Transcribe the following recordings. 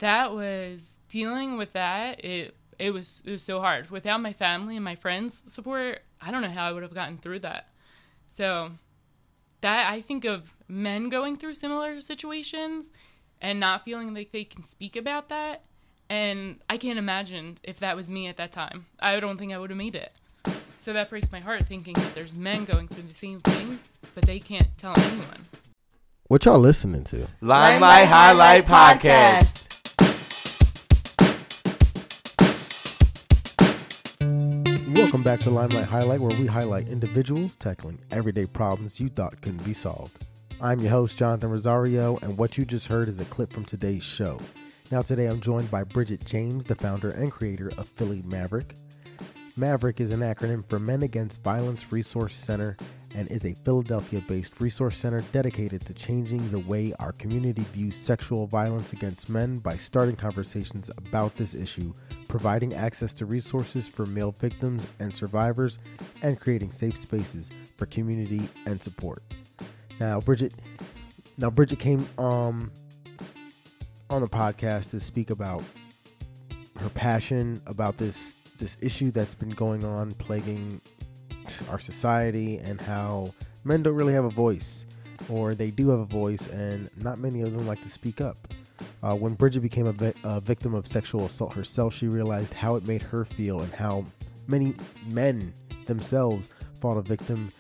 that was dealing with that. It was so hard. Without my family and my friends' support, I don't know how I would have gotten through that. So that, I think of men going through similar situations and not feeling like they can speak about that. And I can't imagine if that was me at that time. I don't think I would have made it. So that breaks my heart, thinking that there's men going through the same things, but they can't tell anyone. What y'all listening to? Limelight Highlight Podcast. Welcome back to Limelight Highlight, where we highlight individuals tackling everyday problems you thought couldn't be solved. I'm your host, Jonathan Rosario, and what you just heard is a clip from today's show. Now today I'm joined by Bridget James, the founder and creator of Philly MAVRC. MAVRC is an acronym for Men Against Violence Resource Center and is a Philadelphia-based resource center dedicated to changing the way our community views sexual violence against men by starting conversations about this issue, providing access to resources for male victims and survivors, and creating safe spaces for community and support. Now, Bridget came on the podcast to speak about her passion about this issue that's been going on, plaguing our society, and how men don't really have a voice, or they do have a voice and not many of them like to speak up. When Bridget became a victim of sexual assault herself, she realized how it made her feel and how many men themselves fall victim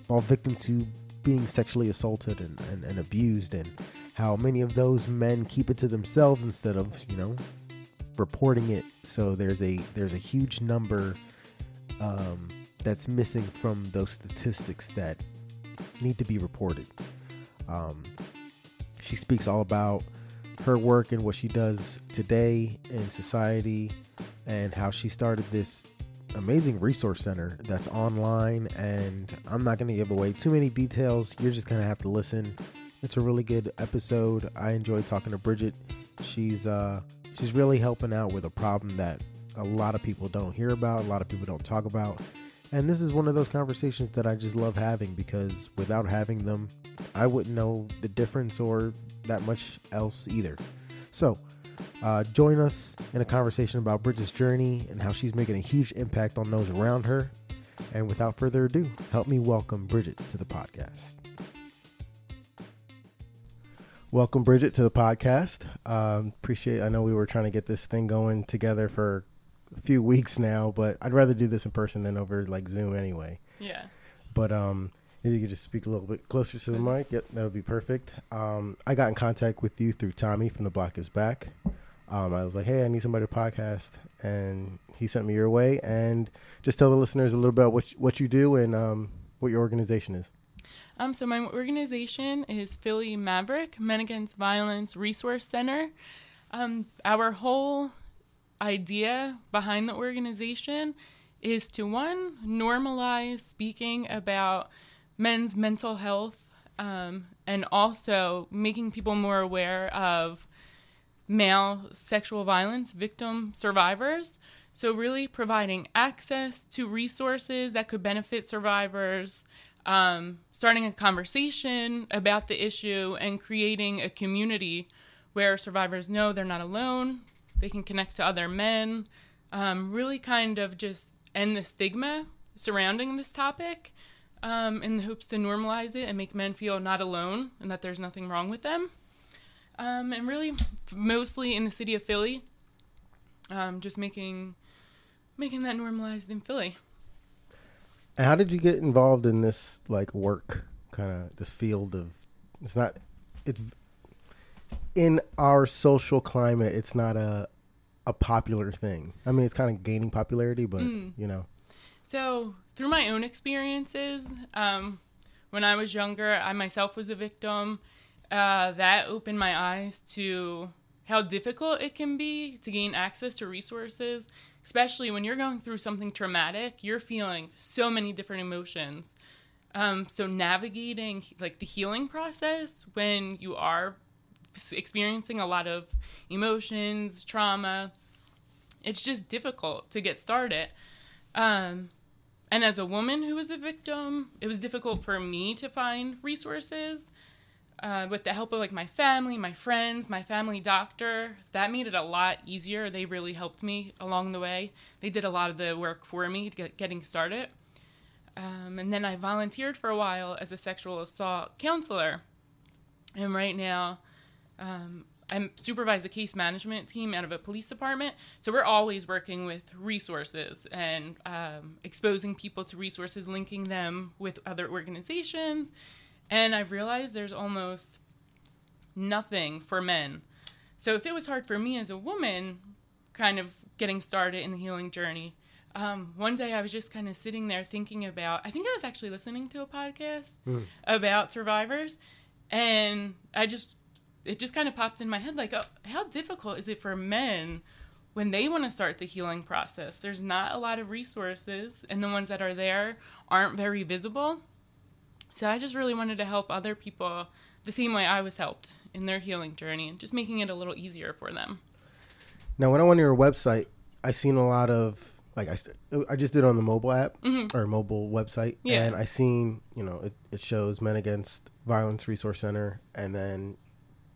to being sexually assaulted and abused, and how many of those men keep it to themselves instead of, reporting it. So there's a huge number that's missing from those statistics that need to be reported. She speaks all about her work and what she does today in society, and how she started this amazing resource center that's online. And I'm not going to give away too many details. You're just going to have to listen. It's a really good episode. I enjoyed talking to Bridget. She's really helping out with a problem that a lot of people don't hear about, a lot of people don't talk about. And this is one of those conversations that I just love having, because without having them, I wouldn't know the difference or that much else either. So join us in a conversation about Bridget's journey and how she's making a huge impact on those around her. And without further ado, help me welcome Bridget to the podcast. Welcome, Bridget, to the podcast. I know we were trying to get this thing going together for a few weeks now, but I'd rather do this in person than over like Zoom anyway. Yeah. But if you could just speak a little bit closer to the mic, yep, that would be perfect. I got in contact with you through Tommy from The Block Is Back. I was like, hey, I need somebody to podcast, and he sent me your way. And just tell the listeners a little bit about what you do and what your organization is. So my organization is Philly MAVRC, Men Against Violence Resource Center. Our whole idea behind the organization is to, one, normalize speaking about men's mental health, and also making people more aware of male sexual violence victim survivors. So really providing access to resources that could benefit survivors, starting a conversation about the issue, and creating a community where survivors know they're not alone, they can connect to other men, really kind of just end the stigma surrounding this topic, in the hopes to normalize it and make men feel not alone and that there's nothing wrong with them. And really mostly in the city of Philly, just making that normalized in Philly. And how did you get involved in this work, kind of this field of, it's in our social climate, it's not a popular thing. I mean, it's kind of gaining popularity, but So through my own experiences, when I was younger, I myself was a victim. That opened my eyes to how difficult it can be to gain access to resources, especially when you're going through something traumatic. You're feeling so many different emotions. So navigating the healing process when you are experiencing a lot of emotions, trauma, it's just difficult to get started. And as a woman who was a victim, it was difficult for me to find resources. with the help of like my family, my friends, my family doctor, that made it a lot easier. They really helped me along the way. They did a lot of the work for me to getting started. And then I volunteered for a while as a sexual assault counselor. And right now, I supervise the case management team out of a police department. So we're always working with resources and exposing people to resources, linking them with other organizations. And I've realized there's almost nothing for men. So if it was hard for me as a woman, kind of getting started in the healing journey, one day I was just kind of sitting there thinking about, I think I was actually listening to a podcast about survivors. And it just kind of popped in my head, like, oh, how difficult is it for men when they want to start the healing process? There's not a lot of resources, and the ones that are there aren't very visible. So I just really wanted to help other people the same way I was helped in their healing journey, and just making it a little easier for them. Now, when I went to your website, I seen a lot of, like, I just did it on the mobile app or mobile website. Yeah. And I seen, it shows Men Against Violence Resource Center, and then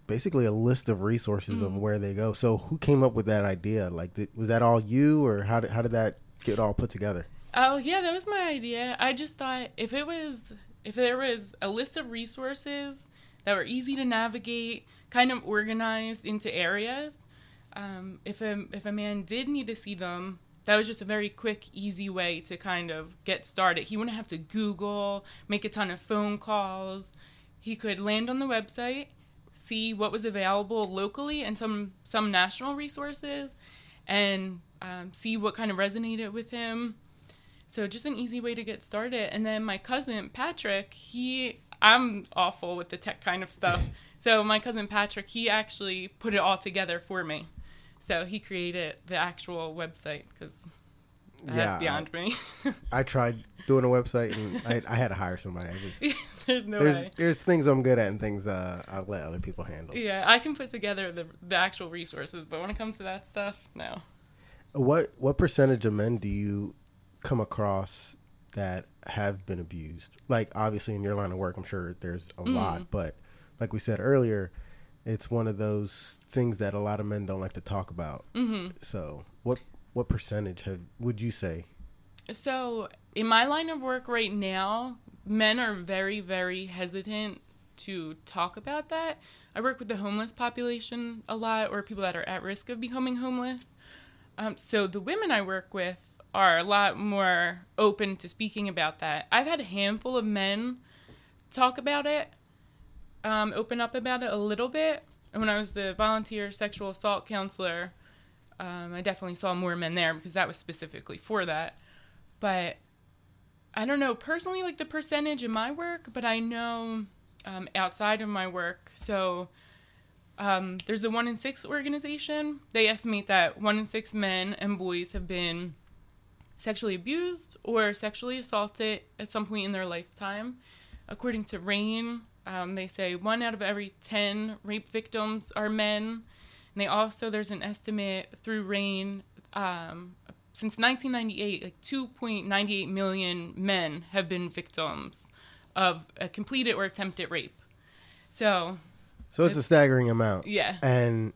basically a list of resources of where they go. So who came up with that idea? Like, was that all you, or how did that get all put together? Oh, yeah, that was my idea. I just thought if there was a list of resources that were easy to navigate, kind of organized into areas, if a man did need to see them, that was just a very quick, easy way to kind of get started. He wouldn't have to Google, make a ton of phone calls. He could land on the website, see what was available locally and some national resources, and see what kind of resonated with him. So just an easy way to get started. And then my cousin Patrick, I'm awful with the tech kind of stuff. So my cousin Patrick, he actually put it all together for me. So he created the actual website, because that's beyond me. I tried doing a website, and I had to hire somebody. There's no way. There's things I'm good at and things I'll let other people handle. Yeah, I can put together the actual resources, but when it comes to that stuff, no. What percentage of men do you come across that have been abused? Like, obviously in your line of work, I'm sure there's a lot, but like we said earlier, it's one of those things that a lot of men don't like to talk about. So what percentage would you say? So in my line of work right now, men are very, very hesitant to talk about that. I work with the homeless population a lot, or people that are at risk of becoming homeless. So the women I work with are a lot more open to speaking about that. I've had a handful of men talk about it, open up about it a little bit. And when I was the volunteer sexual assault counselor, I definitely saw more men there, because that was specifically for that. But I don't know personally, like, the percentage in my work, but I know outside of my work. So there's the 1 in 6 organization. They estimate that 1 in 6 men and boys have been sexually abused or sexually assaulted at some point in their lifetime. According to RAINN, they say 1 out of every 10 rape victims are men. And there's an estimate through RAINN, since 1998, like 2.98 million men have been victims of a completed or attempted rape. So it's a staggering amount. Yeah. And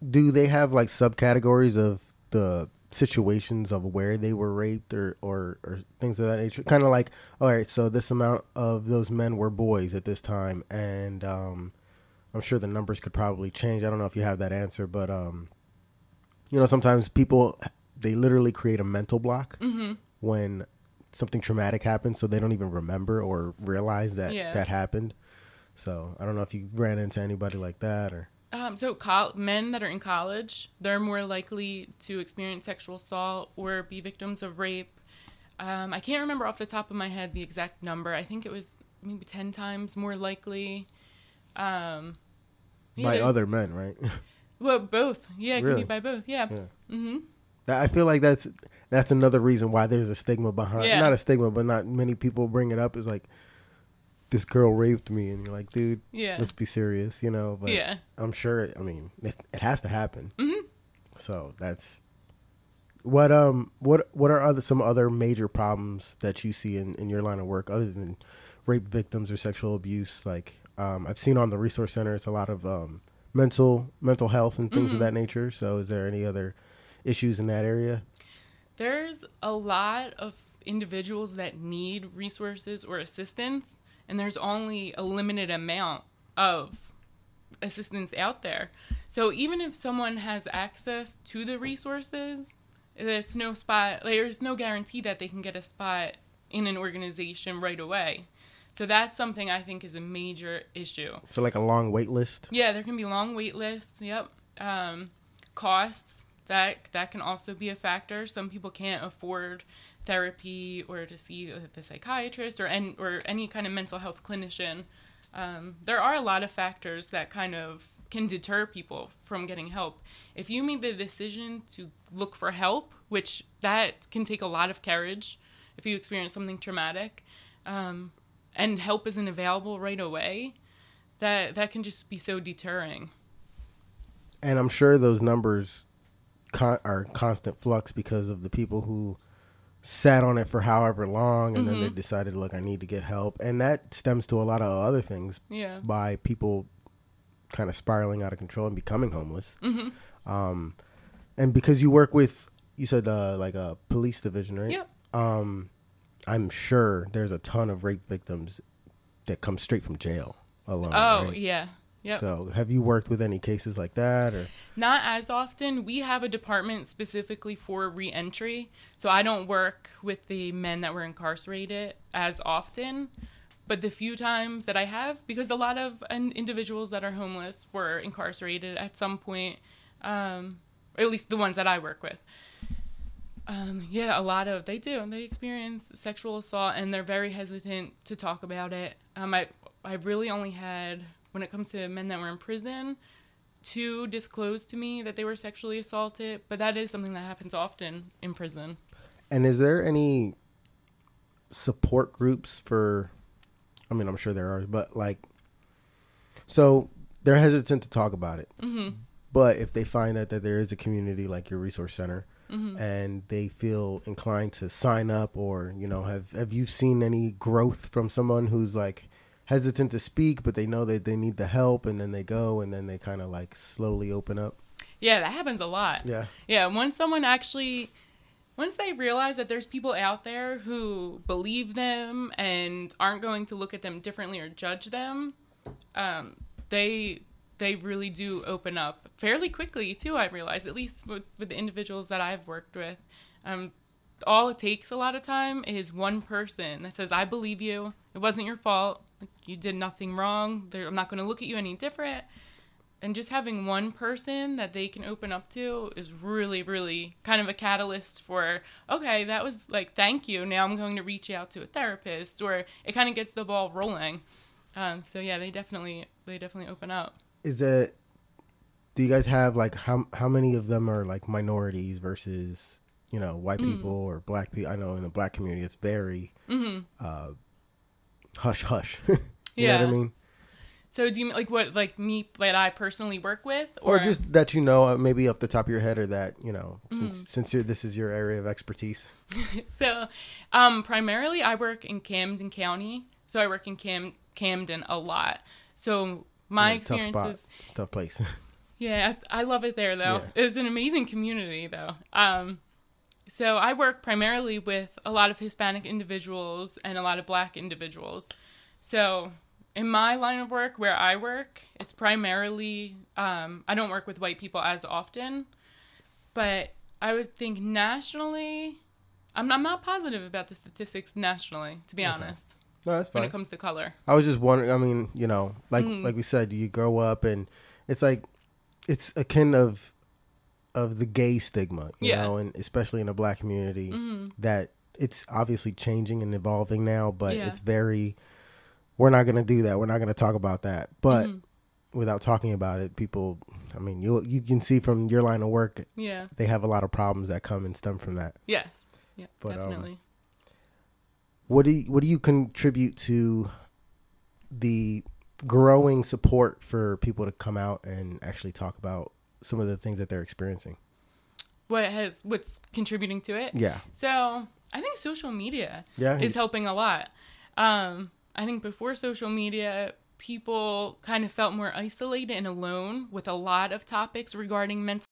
do they have, like, subcategories of the situations of where they were raped or things of that nature? Kind of like, all right, so this amount of those men were boys at this time, and I'm sure the numbers could probably change. I don't know if you have that answer, but sometimes people, they literally create a mental block when something traumatic happens, so they don't even remember or realize that that happened. So I don't know if you ran into anybody like that, or men that are in college, they're more likely to experience sexual assault or be victims of rape. I can't remember off the top of my head the exact number. I think it was maybe 10 times more likely. By other men, right? Well, both. Yeah, it really? Could be by both. Yeah. I feel like that's another reason why there's a stigma behind. Yeah. Not a stigma, but not many people bring it up. Is like, this girl raped me, and you're like, dude, let's be serious, But I'm sure. It has to happen. So that's what are some other major problems that you see in your line of work, other than rape victims or sexual abuse? Like, I've seen on the resource center, it's a lot of mental health and things of that nature. So is there any other issues in that area? There's a lot of individuals that need resources or assistance, and there's only a limited amount of assistance out there. So even if someone has access to the resources, there's no guarantee that they can get a spot in an organization right away. So that's something I think is a major issue. So like a long wait list? Yeah, there can be long wait lists. Yep. Costs, that can also be a factor. Some people can't afford therapy or to see the psychiatrist or any kind of mental health clinician. There are a lot of factors that kind of can deter people from getting help. If you made the decision to look for help, which that can take a lot of courage if you experience something traumatic, and help isn't available right away, that can just be so deterring. And I'm sure those numbers are constant flux because of the people who sat on it for however long and then they decided, look, I need to get help. And that stems to a lot of other things by people kind of spiraling out of control and becoming homeless. And because you work with, you said like a police division, right? Yep. I'm sure there's a ton of rape victims that come straight from jail alone. Oh, right? yeah. Yep. So have you worked with any cases like that? Or not as often. We have a department specifically for reentry. So I don't work with the men that were incarcerated as often. But the few times that I have, because a lot of individuals that are homeless were incarcerated at some point, or at least the ones that I work with. A lot of they experience sexual assault and they're very hesitant to talk about it. I really only had, when it comes to men that were in prison, 2 disclosed to me that they were sexually assaulted, but that is something that happens often in prison. And is there any support groups for, I mean, I'm sure there are, but like, so they're hesitant to talk about it. But if they find out that there is a community like your resource center, and they feel inclined to sign up, or, you know, have you seen any growth from someone who's like hesitant to speak, but they know that they need the help, and then they go, and then they kind of like slowly open up? Yeah, that happens a lot. Yeah. Once they realize that there's people out there who believe them and aren't going to look at them differently or judge them, they really do open up fairly quickly too, I realize, at least with the individuals that I've worked with. All it takes a lot of time is one person that says, I believe you. It wasn't your fault. Like, you did nothing wrong. I'm not going to look at you any different. And just having one person that they can open up to is really, really kind of a catalyst for, okay, that was like, thank you. Now I'm going to reach out to a therapist, or it kind of gets the ball rolling. So yeah, they definitely open up. Do you guys have like how many of them are like minorities versus, you know, white people or black people? I know in the black community it's very hush hush. You know what I mean? So do you mean like what, like me, that I personally work with, or just that, you know, maybe off the top of your head, or that, you know, since this is your area of expertise? So primarily I work in Camden County. So I work in Camden a lot. So my experience is tough place. Yeah, I love it there though. Yeah. It's an amazing community though. So I work primarily with a lot of Hispanic individuals and a lot of Black individuals. So in my line of work, where I work, it's primarily, I don't work with white people as often, but I would think nationally, I'm not positive about the statistics nationally, to be honest. No, that's fine. When it comes to color. I was just wondering, I mean, you know, like we said, you grow up and it's like, it's akin of the gay stigma, you know, and especially in the Black community, that it's obviously changing and evolving now, but it's very, we're not going to do that. We're not going to talk about that. But without talking about it, people, I mean, you can see from your line of work, they have a lot of problems that come and stem from that. Yes. Yeah, but, definitely. What do you contribute to the growing support for people to come out and actually talk about some of the things that they're experiencing? What's contributing to it? Yeah. So I think social media is helping a lot. I think before social media, people kind of felt more isolated and alone with a lot of topics regarding mental